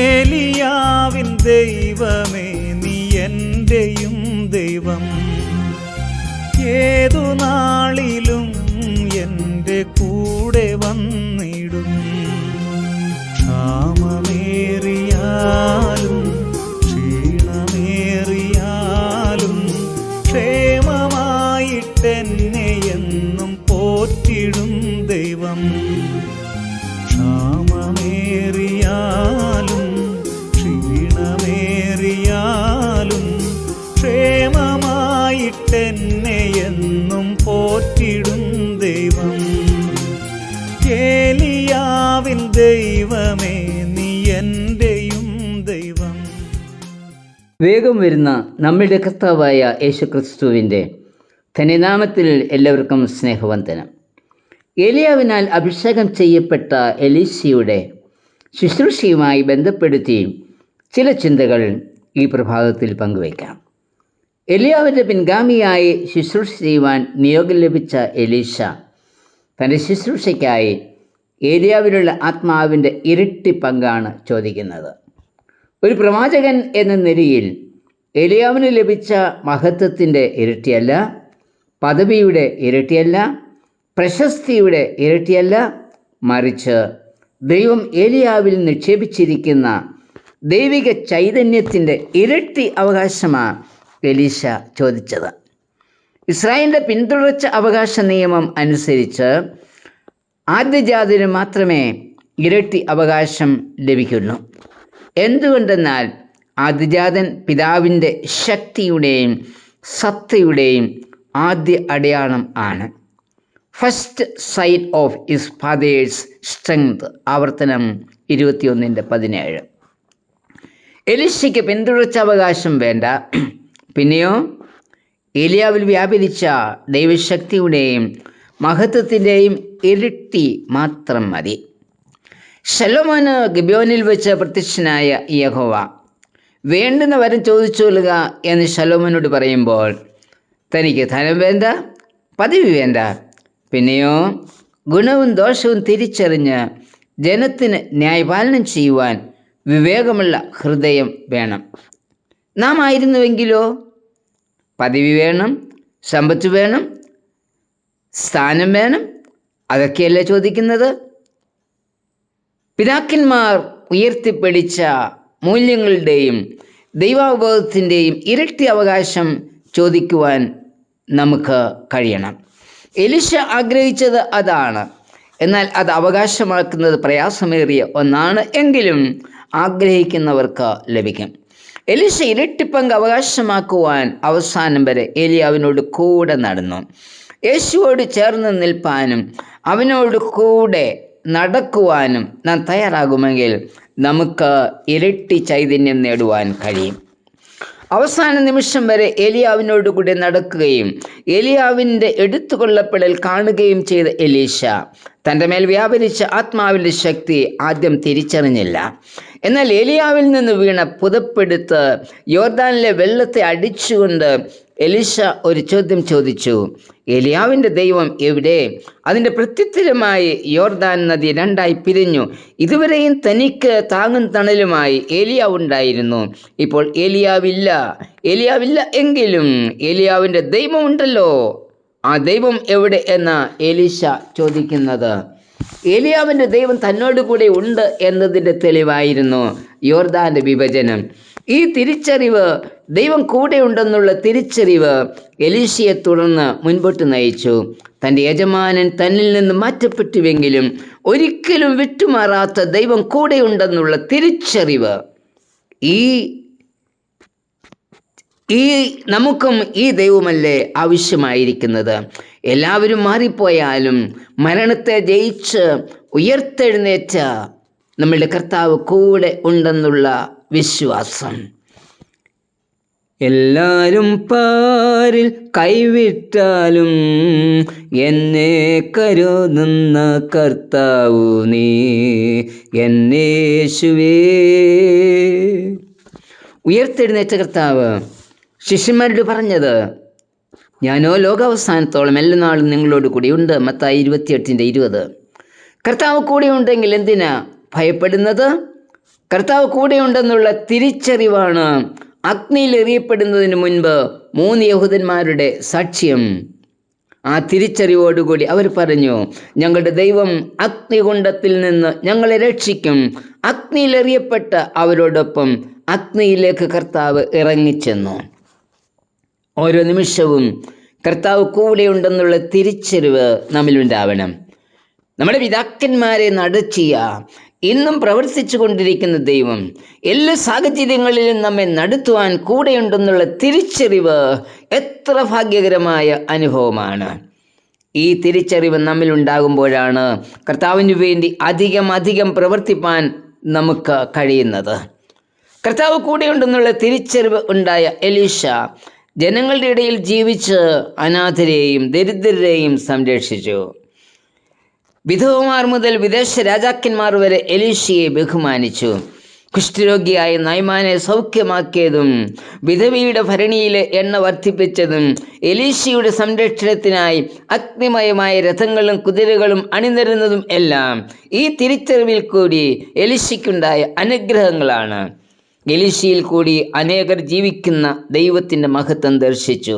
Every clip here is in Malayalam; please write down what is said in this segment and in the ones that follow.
ഏലിയാവിൻ ദൈവമേ നീ എൻ്റെയും ദൈവം, ഏതു നാളിലും എൻ്റെ കൂടെ വന്നിടും. ക്ഷാമമേറിയാലും ക്ഷീണമേറിയാലും ക്ഷേമമായിട്ടെന്നെ എന്നും പോറ്റിടും ദൈവം. ക്ഷാമമേറിയാലും ക്ഷീണമേറിയാലും ക്ഷേമമായിട്ടെന്നെ എന്നും പോറ്റിടും ദൈവം. ഏലിയാവിൻ ദൈവമേ നീ എൻ്റെയും ദൈവം. വേഗം വരുന്ന നമ്മുടെ കർത്താവായ യേശുക്രിസ്തുവിൻ്റെ ധന്യനാമത്തിൽ എല്ലാവർക്കും സ്നേഹവന്ദനം. ഏലിയാവിനാൽ അഭിഷേകം ചെയ്യപ്പെട്ട എലീശയുടെ ശുശ്രൂഷയുമായി ബന്ധപ്പെടുത്തി ചില ചിന്തകൾ ഈ പ്രഭാതത്തിൽ പങ്കുവയ്ക്കാം. ഏലിയാവിൻ്റെ പിൻഗാമിയായി ശുശ്രൂഷ ചെയ്യുവാൻ നിയോഗം ലഭിച്ച എലീശ തൻ്റെ ശുശ്രൂഷയ്ക്കായി ഏലിയാവിലുള്ള ആത്മാവിൻ്റെ ഇരട്ടി പങ്കാണ് ചോദിക്കുന്നത്. ഒരു പ്രവാചകൻ എന്ന നിലയിൽ ഏലിയാവിന് ലഭിച്ച മഹത്വത്തിൻ്റെ ഇരട്ടിയല്ല, പദവിയുടെ ഇരട്ടിയല്ല, പ്രശസ്തിയുടെ ഇരട്ടിയല്ല, മറിച്ച് ദൈവം ഏലിയാവിൽ നിക്ഷേപിച്ചിരിക്കുന്ന ദൈവിക ചൈതന്യത്തിൻ്റെ ഇരട്ടി അവകാശമാണ് എലീശ ചോദിച്ചത്. ഇസ്രായേലിൻ്റെ പിന്തുടർച്ച അവകാശ നിയമം അനുസരിച്ച് ആദ്യജാതന് മാത്രമേ ഇരട്ടി അവകാശം ലഭിക്കുള്ളൂ. എന്തുകൊണ്ടെന്നാൽ ആദ്യജാതൻ പിതാവിൻ്റെ ശക്തിയുടെയും സത്തയുടെയും ആദ്യ അടയാളം ആണ്. First sign of his father's strength. ആവർത്തനം 21:17. എലീശയ്ക്ക് പിന്തുടർച്ച അവകാശം വേണ്ട. പിന്നെയോ ഏലിയാവിൽ വ്യാപരിച്ച ദൈവശക്തിയുടെയും മഹത്വത്തിൻ്റെയും ഇരട്ടി മാത്രം മതി. ശലോമോന് ഗിബിയോനിൽ വെച്ച് പ്രത്യക്ഷനായ യഹോവ വേണ്ടുന്ന വരം ചോദിച്ചുകൊള്ളുക എന്ന് ശലോമോനോട് പറയുമ്പോൾ തനിക്ക് ധനം വേണ്ട, പദവി വേണ്ട, പിന്നെയോ ഗുണവും ദോഷവും തിരിച്ചറിഞ്ഞ് ജനത്തിന് ന്യായപാലനം ചെയ്യുവാൻ വിവേകമുള്ള ഹൃദയം വേണം. നാം ആയിരുന്നുവെങ്കിലോ പദവി വേണം, സമ്പത്ത് വേണം, സ്ഥാനം വേണം, അതൊക്കെയല്ലേ ചോദിക്കുന്നത്. പിതാക്കന്മാർ ഉയർത്തിപ്പിടിച്ച മൂല്യങ്ങളുടെയും ദൈവാവബോധത്തിൻ്റെയും ഇരട്ടി അവകാശം ചോദിക്കുവാൻ നമുക്ക് കഴിയണം. എലീശ ആഗ്രഹിച്ചത് അതാണ്. എന്നാൽ അത് അവകാശമാക്കുന്നത് പ്രയാസമേറിയ ഒന്നാണ്. എങ്കിലും ആഗ്രഹിക്കുന്നവർക്ക് ലഭിക്കും. എലീശ ഇരട്ടിപ്പങ്ക് അവകാശമാക്കുവാൻ അവസാനം വരെ ഏലിയാവിനോട് കൂടെ നടന്നു. യേശുവോട് ചേർന്ന് നിൽപ്പാനും അവനോട് കൂടെ നടക്കുവാനും നാം തയ്യാറാകുമെങ്കിൽ നമുക്ക് ഇരട്ടി ചൈതന്യം നേടുവാൻ കഴിയും. അവസാന നിമിഷം വരെ ഏലിയാവിനോട് കൂടെ നടക്കുകയും ഏലിയാവിൻ്റെ എടുത്തുകൊള്ളപ്പെടൽ കാണുകയും ചെയ്ത എലീശ തൻ്റെ മേൽ വ്യാപരിച്ച ആത്മാവിൻ്റെ ശക്തി ആദ്യം തിരിച്ചറിഞ്ഞില്ല. എന്നാൽ ഏലിയാവിൽ നിന്ന് വീണ പുതപ്പെടുത്ത് യോർദാനിലെ വെള്ളത്തെ അടിച്ചുകൊണ്ട് എലീശ ഒരു ചോദ്യം ചോദിച്ചു: ഏലിയാവിൻ്റെ ദൈവം എവിടെ? അതിൻ്റെ പ്രത്യുത്തരമായി യോർദാൻ നദി രണ്ടായി പിരിഞ്ഞു. ഇതുവരെയും തനിക്ക് താങ്ങും തണലുമായി ഏലിയാവ് ഉണ്ടായിരുന്നു. ഇപ്പോൾ ഏലിയാവില്ല എങ്കിലും ഏലിയാവിൻ്റെ ദൈവമുണ്ടല്ലോ. ആ ദൈവം എവിടെ എന്ന എലീശ ചോദിക്കുന്നത്. ഏലിയാവിൻ്റെ ദൈവം തന്നോട് കൂടെ ഉണ്ട് എന്നതിൻ്റെ തെളിവായിരുന്നു യോർദാൻ്റെ വിഭജനം. ഈ തിരിച്ചറിവ്, ദൈവം കൂടെ ഉണ്ടെന്നുള്ള തിരിച്ചറിവ് എലീശയെ തുടർന്ന് മുൻപോട്ട് നയിച്ചു. തൻ്റെ യജമാനൻ തന്നിൽ നിന്ന് മാറ്റപ്പെട്ടുവെങ്കിലും ഒരിക്കലും വിട്ടുമാറാത്ത ദൈവം കൂടെയുണ്ടെന്നുള്ള തിരിച്ചറിവ് ഈ നമുക്കും ഈ ദൈവമല്ലേ ആവശ്യമായിരിക്കുന്നത്. എല്ലാവരും മാറിപ്പോയാലും മരണത്തെ ജയിച്ച് ഉയർത്തെഴുന്നേറ്റ നമ്മളുടെ കർത്താവ് കൂടെ ഉണ്ടെന്നുള്ള വിശ്വാസം. എല്ലാരും പാരിൽ കൈവിട്ടാലും എന്നെ കരുതുന്ന കർത്താവു നീ എന്നേശുവേ. ഉയർത്തെഴുന്നേറ്റ കർത്താവ് ശിഷ്യന്മാരോട് പറഞ്ഞത്, ഞാനോ ലോകാവസാനത്തോളം എല്ലാ നാളും നിങ്ങളോട് കൂടി ഉണ്ട്. മത്തായി 28:20. കർത്താവ് കൂടെ ഉണ്ടെങ്കിൽ എന്തിനാ ഭയപ്പെടുന്നത്? കർത്താവ് കൂടെയുണ്ടെന്നുള്ള തിരിച്ചറിവാണ് അഗ്നിയിൽ എറിയപ്പെടുന്നതിന് മുൻപ് 3 യഹൂദന്മാരുടെ സാക്ഷ്യം. ആ തിരിച്ചറിവോടുകൂടി അവർ പറഞ്ഞു, ഞങ്ങളുടെ ദൈവം അഗ്നികുണ്ഡത്തിൽ നിന്ന് ഞങ്ങളെ രക്ഷിക്കും. അഗ്നിയിലെറിയപ്പെട്ട അവരോടൊപ്പം അഗ്നിയിലേക്ക് കർത്താവ് ഇറങ്ങിച്ചെന്നു. ഓരോ നിമിഷവും കർത്താവ് കൂടെയുണ്ടെന്നുള്ള തിരിച്ചറിവ് നമ്മിലുണ്ടാവണം. നമ്മുടെ പിതാക്കന്മാരെ നടത്തിയ, ഇന്നും പ്രവർത്തിച്ചു കൊണ്ടിരിക്കുന്ന ദൈവം എല്ലാ സാഹചര്യങ്ങളിലും നമ്മെ നടത്തുവാൻ കൂടെയുണ്ടെന്നുള്ള തിരിച്ചറിവ് എത്ര ഭാഗ്യകരമായ അനുഭവമാണ്. ഈ തിരിച്ചറിവ് നമ്മിലുണ്ടാകുമ്പോഴാണ് കർത്താവിന് വേണ്ടി അധികം പ്രവർത്തിപ്പാൻ നമുക്ക് കഴിയുന്നത്. കർത്താവ് കൂടെയുണ്ടെന്നുള്ള തിരിച്ചറിവ് ഉണ്ടായ എലീശ ജനങ്ങളുടെ ഇടയിൽ ജീവിച്ച് അനാഥരെയും ദരിദ്രരെയും സംരക്ഷിച്ചു. വിധവമാർ മുതൽ വിദേശ രാജാക്കന്മാർ വരെ എലീശയെ ബഹുമാനിച്ചു. കുഷ്ഠരോഗിയായ നയമാനെ സൗഖ്യമാക്കിയതും വിധവയുടെ ഭരണിയിലെ എണ്ണ വർദ്ധിപ്പിച്ചതും എലീശയുടെ സംരക്ഷണത്തിനായി അഗ്നിമയമായ രഥങ്ങളും കുതിരകളും അണിനിരുന്നതും എല്ലാം ഈ തിരിച്ചറിവിൽ കൂടി എലീശയ്ക്കുണ്ടായ അനുഗ്രഹങ്ങളാണ്. എലീശയിൽ കൂടി അനേകർ ജീവിക്കുന്ന ദൈവത്തിൻ്റെ മഹത്വം ദർശിച്ചു.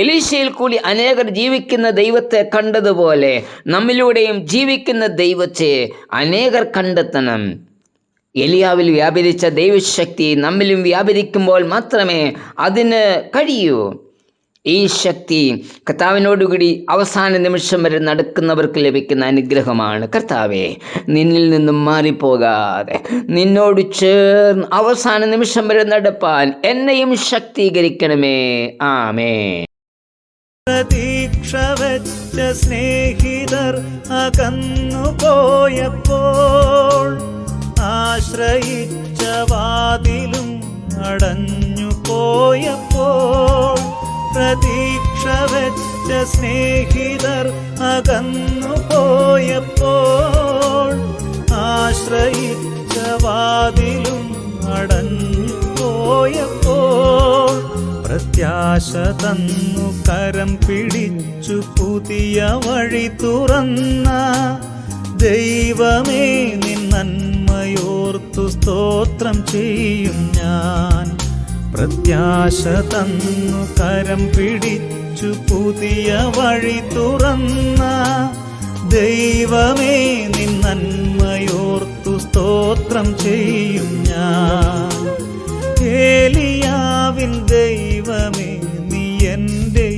എലീശയിൽ കൂടി അനേകർ ജീവിക്കുന്ന ദൈവത്തെ കണ്ടതുപോലെ നമ്മിലൂടെയും ജീവിക്കുന്ന ദൈവത്തെ അനേകർ കണ്ടെത്തണം. എലിയാവിൽ വ്യാപരിച്ച ദൈവശക്തി നമ്മിലും വ്യാപരിക്കുമ്പോൾ മാത്രമേ അതിന് കഴിയൂ. ഈ ശക്തി കർത്താവിനോടുകൂടി അവസാന നിമിഷം വരെ നടക്കുന്നവർക്ക് ലഭിക്കുന്ന അനുഗ്രഹമാണ്. കർത്താവേ, നിന്നിൽ നിന്നും മാറിപ്പോകാതെ നിന്നോട് ചേർന്ന് അവസാന നിമിഷം വരെ നടപ്പാൻ എന്നെയും ശക്തീകരിക്കണമേ. ആമേൻ. പ്രതീക്ഷ വെച്ച സ്നേഹിതർ അകന്നു പോയപ്പോൾ, ആശ്രയിച്ച വാതിലും അടഞ്ഞു പോയപ്പോൾ, പ്രതീക്ഷ വെച്ച സ്നേഹിതർ അകന്നു പോയപ്പോൾ, ആശ്രയിച്ച വാതിലും അടഞ്ഞു പോയപ്പോൾ, പ്രത്യാശ തന്നു കരം പിടിച്ചു പുതിയ വഴി തുറന്ന ദൈവമേ, നിൻ നന്മയോർത്തു സ്തോത്രം ചെയ്യും ഞാൻ. പ്രത്യാശ തന്നു കരം പിടിച്ചു പുതിയ വഴി തുറന്ന ദൈവമേ, നിൻ നന്മയോർത്തു സ്തോത്രം ചെയ്യും ഞാൻ. ഏലിയാവിൻ ദൈവമേ, നീ എൻ്റെ